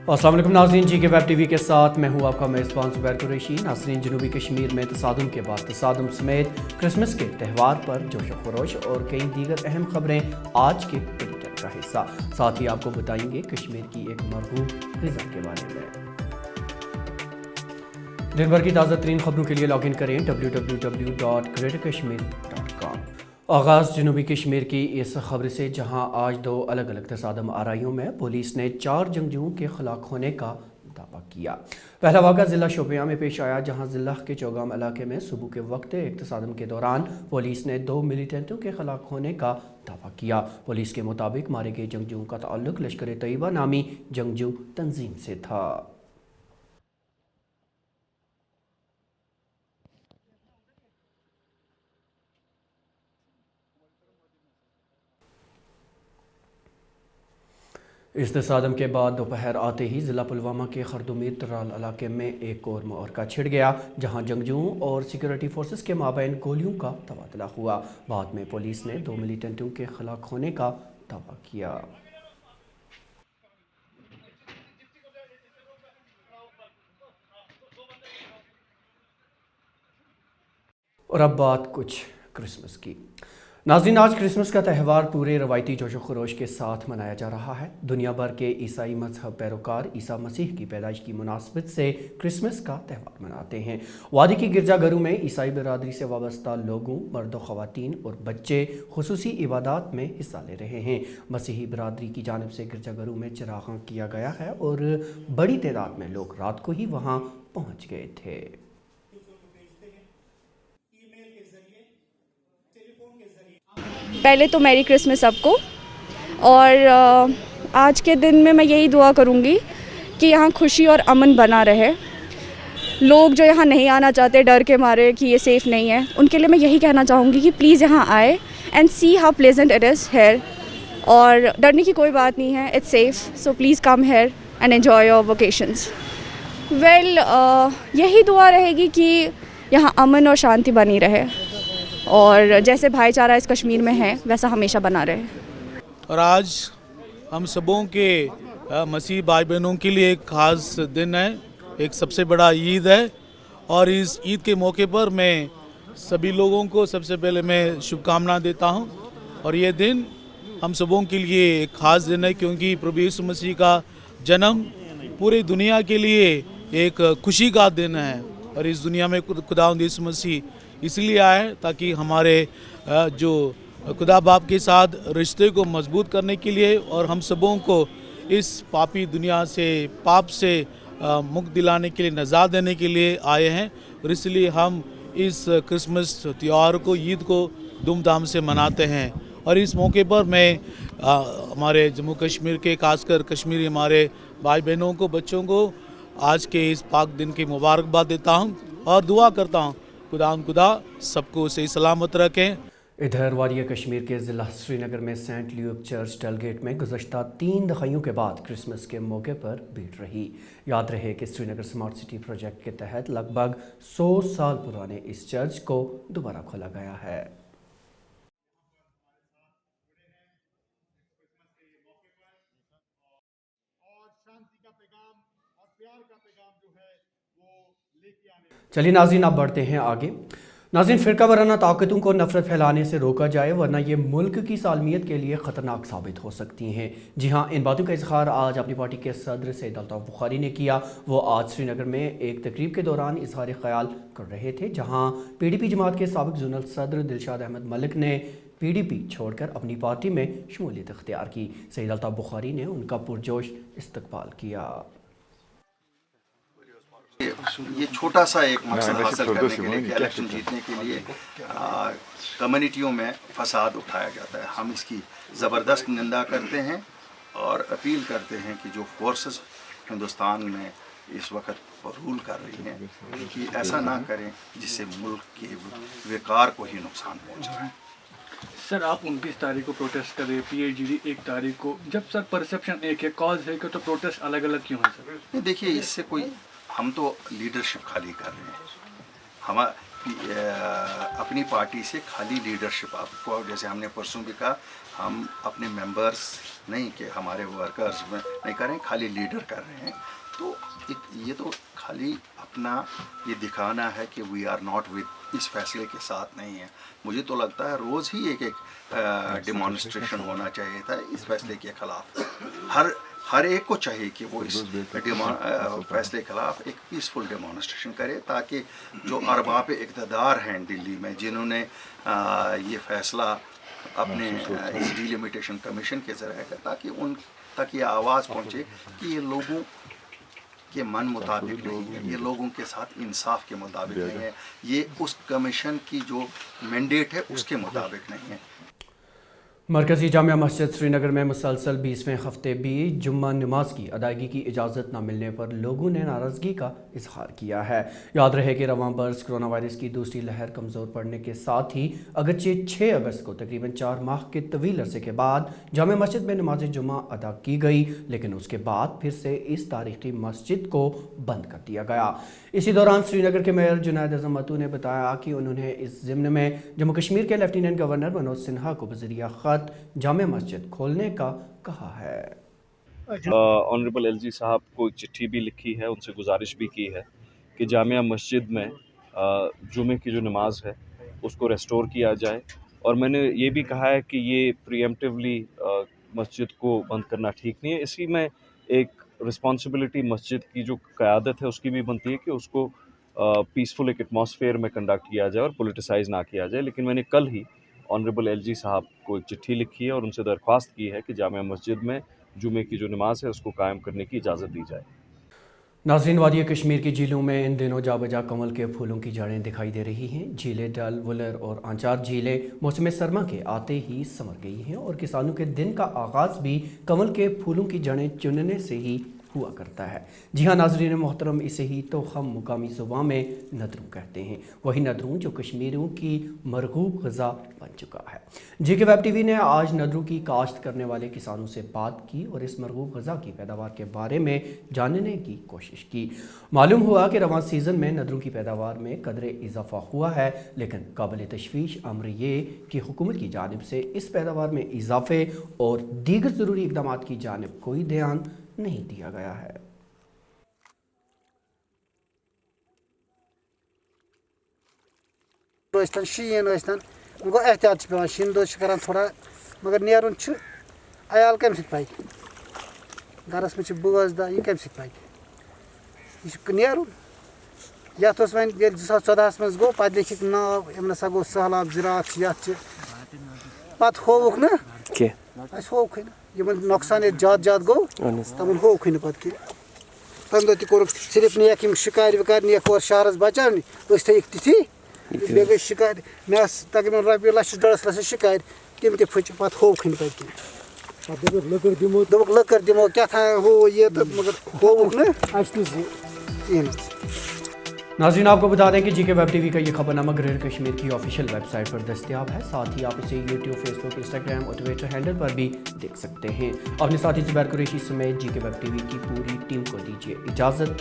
अस्सलाम वालेकुम नाज़रीन, जी के वेब टीवी के साथ मैं हूँ आपका मेज़बान ज़ुबैर कुरैशी। नाज़रीन, जनूबी कश्मीर में तसादुम के बाद तसादुम समेत क्रिसमस के त्यौहार पर जोश व खरोश और कई दीगर अहम खबरें आज के एडिटर का हिस्सा। साथ ही आपको बताएंगे कश्मीर की एक मरहूम ग़िज़ा के बारे में। दिन भर की ताज़ा तरीन खबरों के लिए लॉग इन करें www.greaterkashmir.com। आगाज़ जनूबी कश्मीर की इस खबर से, जहां आज दो अलग अलग तसादम आराइयों में पुलिस ने 4 जंगजुओं के खलाक होने का दावा किया। पहला वाक़ा ज़िला शोपियां में पेश आया, जहां ज़िला के चौगाम इलाके में सुबह के वक्त एक तसादम के दौरान पुलिस ने 2 मिलिटेंटों के खलाक होने का दावा किया। पुलिस के मुताबिक मारे गए जंगजुओं का ताल्लुक लश्कर तैयबा नामी जंगजू तंजीम से था। इस तसादम के बाद दोपहर आते ही ज़िला पुलवामा के खरदुमीर तराल इलाके में एक और मुअरका छिड़ गया, जहां जंगजुओं और सिक्योरिटी फोर्सेस के माबैन गोलियों का तबादला हुआ। बाद में पुलिस ने 2 मिलिटेंटों के खलाक होने का दावा किया। और अब बात कुछ क्रिसमस की। नाज़रीन, आज क्रिसमस का त्यौहार पूरे रवायती जोश व खरोश के साथ मनाया जा रहा है। दुनिया भर के ईसाई मजहब पैरोकार ईसा मसीह की पैदाइश की मुनासबत से क्रिसमस का त्यौहार मनाते हैं। वादी की गिरजाघरों में ईसाई बिरादरी से वाबस्ता लोगों, मर्द व ख़वातीन और बच्चे खुसूसी इबादत में हिस्सा ले रहे हैं। मसीही बिरादरी की जानिब से गिरजाघरों में चिरागां किया गया है और बड़ी तादाद में लोग रात को ही वहाँ पहुँच गए थे। पहले तो मैरी क्रिसमस सबको, और आज के दिन में मैं यही दुआ करूँगी कि यहाँ खुशी और अमन बना रहे। लोग जो यहाँ नहीं आना चाहते डर के मारे कि ये सेफ़ नहीं है, उनके लिए मैं यही कहना चाहूँगी कि प्लीज़ यहाँ आए and see how pleasant it is here. और डरने की कोई बात नहीं है, it's safe, so please come here and enjoy your vacations. Well, यही दुआ रहेगी कि यहाँ अमन और शांति बनी रहे और जैसे भाईचारा इस कश्मीर में है वैसा हमेशा बना रहे। और आज हम सबों के मसीह भाई बहनों के लिए एक ख़ास दिन है, एक सबसे बड़ा ईद है। और इस ईद के मौके पर मैं सभी लोगों को सबसे पहले मैं शुभकामना देता हूं। और ये दिन हम सबों के लिए एक ख़ास दिन है, क्योंकि प्रभु यीशु मसीह का जन्म पूरी दुनिया के लिए एक खुशी का दिन है। और इस दुनिया में खुदावंद यीशु मसीह इसलिए आए ताकि हमारे जो खुदा बाप के साथ रिश्ते को मजबूत करने के लिए और हम सबों को इस पापी दुनिया से, पाप से मुक्त दिलाने के लिए, नजात देने के लिए आए हैं। और इसलिए हम इस क्रिसमस त्यौहार को, ईद को धूमधाम से मनाते हैं। और इस मौके पर मैं हमारे जम्मू कश्मीर के, खासकर कश्मीरी हमारे भाई बहनों को, बच्चों को आज के इस पाक दिन की मुबारकबाद देता हूँ और दुआ करता हूँ खुदा सबको सही सलामत रखें। इधर वादिया कश्मीर के ज़िला श्रीनगर में सेंट ल्यूक चर्च डलगेट में गुज़श्ता 3 दहाइयों के बाद क्रिसमस के मौके पर भीड़ रही। याद रहे कि श्रीनगर स्मार्ट सिटी प्रोजेक्ट के तहत लगभग 100 साल पुराने इस चर्च को दोबारा खोला गया है। चलिए नाज़रीन, आप बढ़ते हैं आगे। नाज़रीन, फ़िरका वराना ताकतों को नफरत फैलाने से रोका जाए, वरना ये मुल्क की सालमियत के लिए ख़तरनाक साबित हो सकती हैं। जी हाँ, इन बातों का इज़हार आज अपनी पार्टी के सदर सैयद अल्ताफ़ बुखारी ने किया। वो आज श्रीनगर में एक तकरीब के दौरान इज़हार ख्याल कर रहे थे, जहाँ PDP जमात के साबिक़ ज़ोनल सदर दिलशाद अहमद मलिक ने PDP छोड़कर अपनी पार्टी में शमूलियत इख्तियार की। सैयद अल्ताफ़ बुखारी ने उनका पुरजोश इस्तकबाल किया। ये छोटा सा एक मकसद हासिल करने के लिए, इलेक्शन जीतने के लिए कम्युनिटियों में फसाद उठाया जाता है। हम इसकी ज़बरदस्त निंदा करते हैं और अपील करते हैं कि जो फोर्सेस हिंदुस्तान में इस वक्त रूल कर रही हैं कि ऐसा ना करें जिससे मुल्क के विकार को ही नुकसान पहुँचाए। सर, आप 29 तारीख को प्रोटेस्ट कर रहे हैं, PAGD 1 तारीख को। जब सर परसेप्शन एक है, कॉज है कि, तो प्रोटेस्ट अलग अलग क्यों है सर? देखिए, इससे कोई, हम तो लीडरशिप खाली कर रहे हैं। हम अपनी पार्टी से खाली लीडरशिप, आपको जैसे हमने परसों भी कहा, हम अपने मेंबर्स नहीं कि हमारे वर्कर्स में नहीं कर रहे हैं, खाली लीडर कर रहे हैं। तो ये तो खाली अपना ये दिखाना है कि वी आर नॉट विद इस फैसले के साथ नहीं है। मुझे तो लगता है रोज़ ही एक डेमोन्स्ट्रेशन होना चाहिए था इस फैसले के ख़िलाफ़। हर एक को चाहिए कि वो इस फैसले के खिलाफ एक पीसफुल डेमोन्स्ट्रेशन करे, ताकि जो अरबाब इक़्तिदार हैं दिल्ली में, जिन्होंने ये फ़ैसला अपने इस डिलिमिटेशन कमीशन के ज़रिए का, ताकि उन तक ये आवाज़ पहुँचे कि ये लोगों के मन मुताबिक नहीं है, ये लोगों के साथ इंसाफ के मुताबिक नहीं है, ये उस कमीशन की जो मैंडेट है उसके मुताबिक नहीं है। मरकज़ी जामिया मस्जिद श्रीनगर में मुसलसल 20वें हफ्ते भी जुम्मा नमाज की अदायगी की इजाज़त न मिलने पर लोगों ने नाराज़गी का इजहार किया है। याद रहे कि रवां बरस कोरोना वायरस की दूसरी लहर कमज़ोर पड़ने के साथ ही अगरचे 6 अगस्त को तकरीबन 4 माह के तवील अरसे के बाद जामिया मस्जिद में नमाज जुम्मा अदा की गई, लेकिन उसके बाद फिर से इस तारीख़ी मस्जिद को बंद कर दिया गया। इसी दौरान श्रीनगर के मेयर जुनैद अज़म मत्तू ने बताया कि उन्होंने इस ज़िम्न में जम्मू कश्मीर के लेफ्टिनेंट गवर्नर मनोज सिन्हा को बज़रिया ख़त जामिया मस्जिद खोलने का कहा है। ऑनरेबल एलजी साहब को एक चिट्ठी भी लिखी है, उनसे गुजारिश भी की है कि जामिया मस्जिद में जुमे की जो नमाज है उसको रेस्टोर किया जाए, और मैंने ये भी कहा है कि ये प्रीएम्प्टिवली मस्जिद को बंद करना ठीक नहीं है। इसी में एक रिस्पॉन्सिबिलिटी मस्जिद की जो क़यादत है उसकी भी बनती है कि उसको पीसफुल एक एटमॉस्फेयर में कंडक्ट किया जाए और पोलिटिसाइज़ ना किया जाए। लेकिन मैंने कल ही ऑनरेबल एलजी साहब को एक चिट्ठी लिखी है और उनसे दरख्वास्त की है कि जामिया मस्जिद में जुमे की जो नमाज है उसको कायम करने की इजाज़त दी जाए। नाज़रीन, वादी कश्मीर की झीलों में इन दिनों जाबजा कमल के फूलों की जड़ें दिखाई दे रही हैं। झीलें डल, वुलर और आंचार झीलें मौसम सरमा के आते ही संवर गई हैं और किसानों के दिन का आगाज़ भी कमल के फूलों की जड़ें चुनने से ही हुआ करता है। जी हाँ नाज़रीन मोहतरम, इसे ही तो हम मुकामी ज़ुबान में नदरू कहते हैं, वही नदरू जो कश्मीरियों की मरगूब ग़िज़ा बन चुका है। जीके वेब टीवी ने आज नदरू की काश्त करने वाले किसानों से बात की और इस मरगूब ग़िज़ा की पैदावार के बारे में जानने की कोशिश की। मालूम हुआ कि रवां सीज़न में नदरू की पैदावार में कदरे इजाफा हुआ है, लेकिन काबिल तशवीश अमर ये कि हुकूमत की जानिब से इस पैदावार में इजाफे और दीगर ज़रूरी इक़दाम की जानिब कोई ध्यान नहीं दिया गया है। शीन गो एहतियात पे शीन दो करान थोड़ा, मगर नेरुन अयाल कम पाकि गरस में बोझ दा यह कम पाकि यह नेरुन ये वन 2014 मज गो पे लिखिक नाव यम नसा गो सहलाब ज़रात ये पे होवुक ना होवुक नुकसान ज्यादा गो तमन होवुक पे तम दो तक सिर्फ नेक शिकार विकार नेक और शहरस बचान थक तिथि बे गई शिकार मे तकरीबन रपये 1.5 लक्ष शिकार तम फच पे होवुक दोक लकर दिमो क्या था हो ये तो मगर होवुक ना कहीं। नाज़रीन आपको बता दें कि जीके वेब टीवी का ये खबरनामा ग्रेटर कश्मीर की ऑफिशियल वेबसाइट पर दस्तयाब है। साथ ही आप इसे यूट्यूब, फेसबुक, इंस्टाग्राम और ट्विटर हैंडल पर भी देख सकते हैं। अपने साथी ज़ुबैर कुरैशी समेत जीके वेब टीवी की पूरी टीम को दीजिए इजाज़त।